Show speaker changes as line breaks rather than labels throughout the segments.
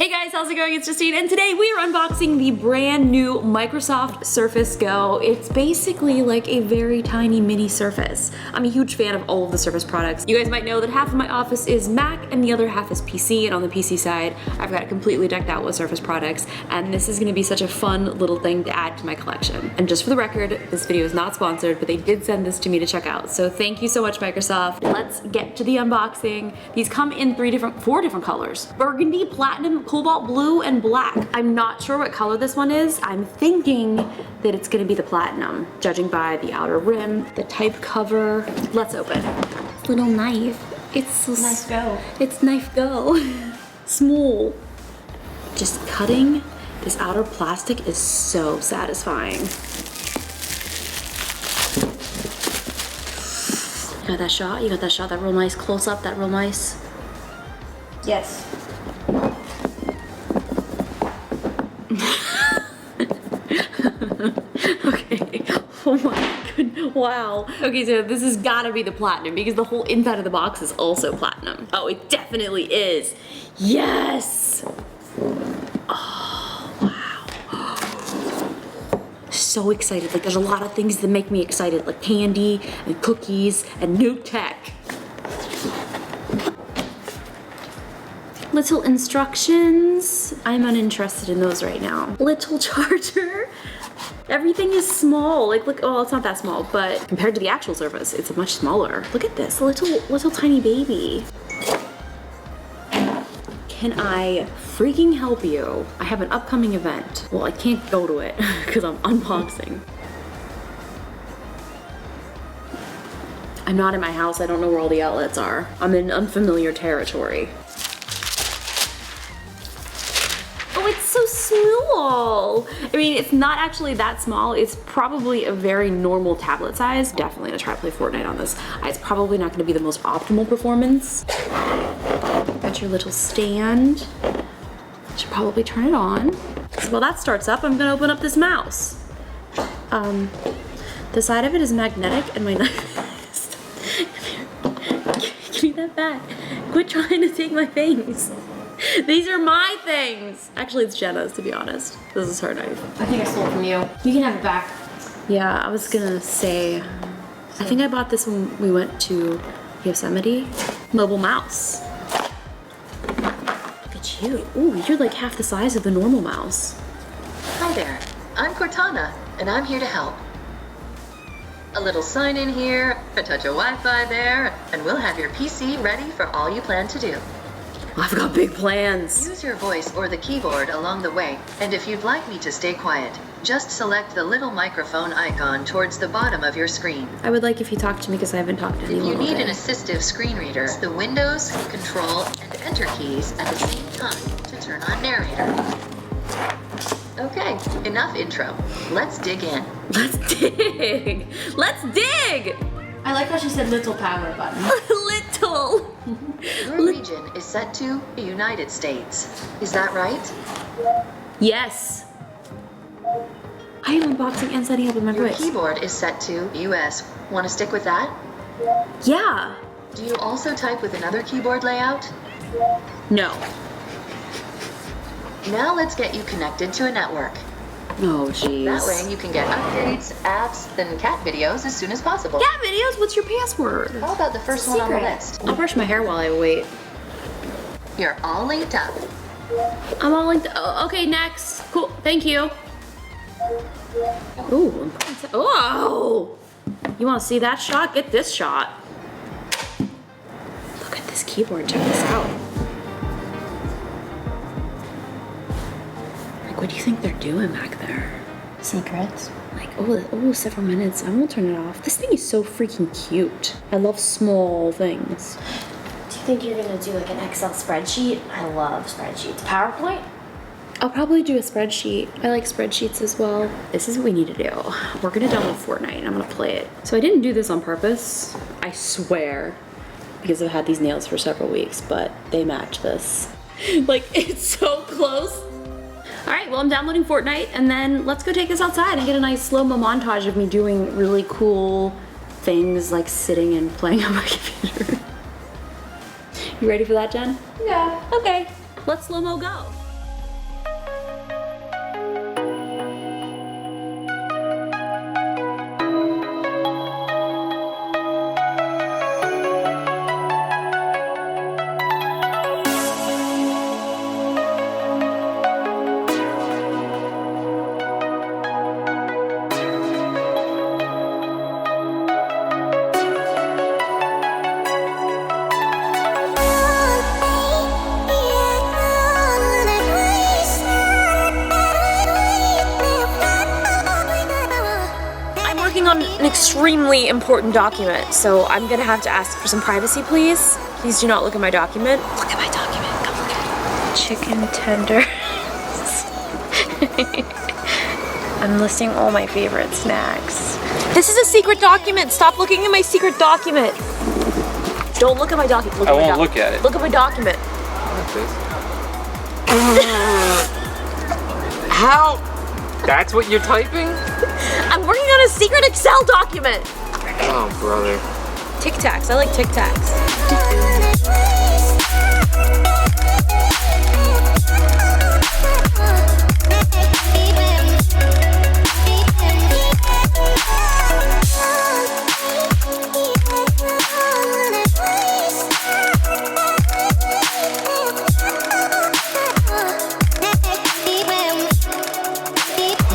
Hey guys, how's it going? It's Justine, and today we are unboxing the brand new Microsoft Surface Go. It's basically like a very tiny mini Surface. I'm a huge fan of all of the Surface products. You guys might know that half of my office is Mac and the other half is PC, and on the PC side, I've got it completely decked out with Surface products, and this is gonna be such a fun little thing to add to my collection. And just for the record, this video is not sponsored, but they did send this to me to check out. So thank you so much, Microsoft. Let's get to the unboxing. These come in four different colors. Burgundy, platinum, cobalt blue, and black. I'm not sure what color this one is. I'm thinking that it's gonna be the platinum, judging by the outer rim, the type cover. Let's open. Little knife. It's so
Knife Go.
It's Knife Go. Small. Just cutting this outer plastic is so satisfying. You got that shot? You got that shot? That real nice close up? That real nice?
Yes.
Okay. Oh my goodness. Wow. Okay, so this has gotta be the platinum because the whole inside of the box is also platinum. Oh, it definitely is. Yes. Oh, wow. So excited. Like, there's a lot of things that make me excited, like candy and cookies and new tech. Little instructions. I'm uninterested in those right now. Little charger. Everything is small. Like, look, oh, it's not that small, but compared to the actual Surface, it's much smaller. Look at this, little tiny baby. Can I freaking help you? I have an upcoming event. Well, I can't go to it because I'm unboxing. I'm not in my house. I don't know where all the outlets are. I'm in unfamiliar territory. Oh, it's so small. I mean, it's not actually that small. It's probably a very normal tablet size. Definitely gonna try to play Fortnite on this. It's probably not gonna be the most optimal performance. Got your little stand. Should probably turn it on. So while that starts up, I'm gonna open up this mouse. The side of it is magnetic and my knife Give me that back. Quit trying to take my things. These are my things. Actually, it's Jenna's, to be honest. This is her knife.
I think I stole it from you. You can have it back.
Yeah, I was gonna say, I think I bought this when we went to Yosemite. Mobile mouse. Look at you. Ooh, you're like half the size of the normal mouse.
Hi there, I'm Cortana, and I'm here to help. A little sign in here, a touch of Wi-Fi there, and we'll have your PC ready for all you plan to do.
I've got big plans.
Use your voice or the keyboard along the way, and if you'd like me to stay quiet, just select the little microphone icon towards the bottom of your screen.
I would like if you talk to me because I haven't talked to anyone
You
all
need
day.
an assistive screen reader. The Windows, Control, and Enter keys at the same time to turn on narrator. Okay, enough intro. Let's dig in.
Let's dig. Let's dig.
I like how she said little power button.
Little.
Your region is set to the United States. Is that right?
Yes. I am unboxing and setting up with my
Your
voice.
keyboard is set to US. Want to stick with that?
Yeah.
Do you also type with another keyboard layout?
No.
Now let's get you connected to a network.
Oh, jeez.
That way you can get updates, apps, and cat videos as soon as possible.
Cat videos? What's your password?
How about the first one on the list?
I'll brush my hair while I wait.
You're all linked up.
I'm all linked. Oh, okay, next. Cool. Thank you. Ooh. Oh! You want to see that shot? Get this shot. Look at this keyboard. Check this out. Like, what do you think they're doing back there?
Secrets.
Like, oh, several minutes. I won't turn it off. This thing is so freaking cute. I love small things.
Do you think you're gonna do like an Excel spreadsheet? I love spreadsheets. PowerPoint?
I'll probably do a spreadsheet. I like spreadsheets as well. This is what we need to do. We're gonna download Fortnite and I'm gonna play it. So I didn't do this on purpose, I swear, because I've had these nails for several weeks, but they match this. Like, it's so close. All right, well, I'm downloading Fortnite, and then let's go take this outside and get a nice slow-mo montage of me doing really cool things, like sitting and playing on my computer. You ready for that, Jen?
Yeah.
Okay, let's slow-mo go. an extremely important document, so I'm gonna have to ask for some privacy, please. Please do not look at my document. Look at my document, come look at it. Chicken tender. I'm listing all my favorite snacks. This is a secret document. Stop looking at my secret document. Don't look at my document.
I won't look at it.
Look at my document.
How? That's what you're typing?
I'm working on a secret Excel document.
Oh, brother.
Tic Tacs. I like Tic Tacs.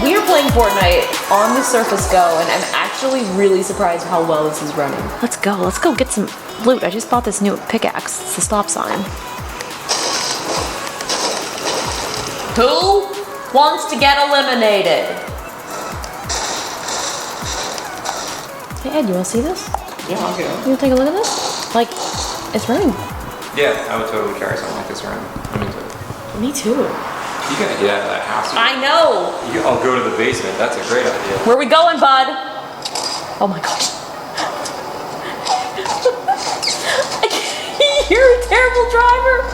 We are playing Fortnite on the Surface Go, and I'm actually really surprised how well this is running. Let's go get some loot. I just bought this new pickaxe. It's the stop sign. Who wants to get eliminated? Hey Ed, you wanna see this?
Yeah, I'll get it.
You wanna take a look at this? Like, it's running.
Yeah, I would totally carry something like this around. I'm into it.
Me too.
You gotta get out of that house.
I know.
I'll go to the basement. That's a great idea.
Where we going, bud? Oh my gosh. You're a terrible driver.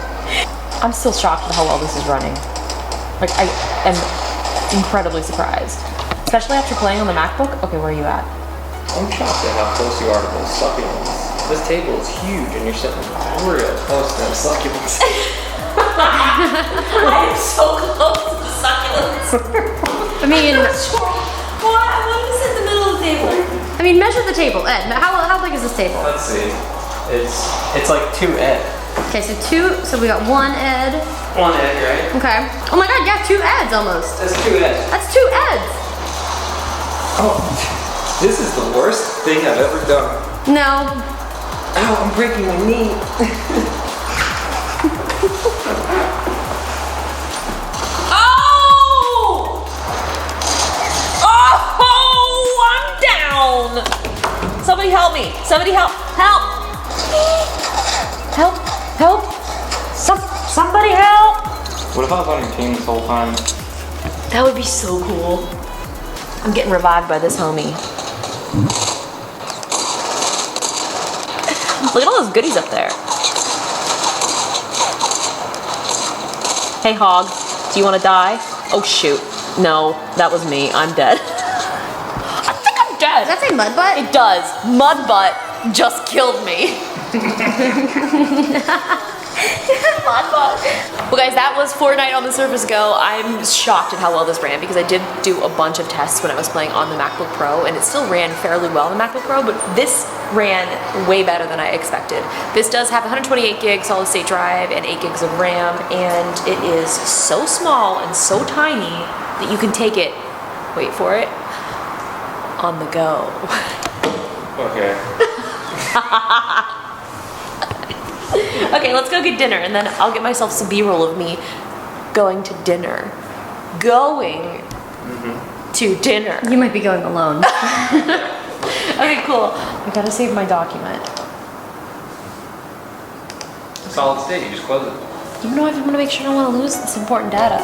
I'm still shocked at how well this is running. Like, I am incredibly surprised. Especially after playing on the MacBook. Okay, where are you at?
I'm shocked at how close you are to those succulents. This table is huge and you're sitting real close to them succulents.
I am so close to the succulents.
I mean,
What is in the middle of the table?
I mean, measure the table, Ed. How big is this table?
Let's see. It's like 2 Ed.
Okay, so 2. So we got 1 Ed.
1 Ed, right?
Okay. Oh my God, yeah, 2 Eds almost.
That's 2 Ed.
That's 2 Eds.
Oh, this is the worst thing I've ever done.
No.
Ow, I'm breaking my knee.
Somebody help me. Somebody help. Help. Help. Help. Somebody help.
What if I was on your team this whole time?
That would be so cool. I'm getting revived by this homie. Look at all those goodies up there. Hey, Hog. Do you want to die? Oh, shoot. No, that was me. I'm dead.
Does that say mud butt?
It does. Mud butt just killed me. Mud butt. Well guys, that was Fortnite on the Surface Go. I'm shocked at how well this ran because I did do a bunch of tests when I was playing on the MacBook Pro and it still ran fairly well on the MacBook Pro, but this ran way better than I expected. This does have 128 gig solid state drive and 8 gigs of RAM, and it is so small and so tiny that you can take it, wait for it, on the go.
Okay.
Okay, let's go get dinner and then I'll get myself some B-roll of me going to dinner. Going to dinner.
You might be going alone.
Okay, cool. I gotta save my document.
Solid state, you just close it.
Even though I want to make sure I don't want to lose this important data.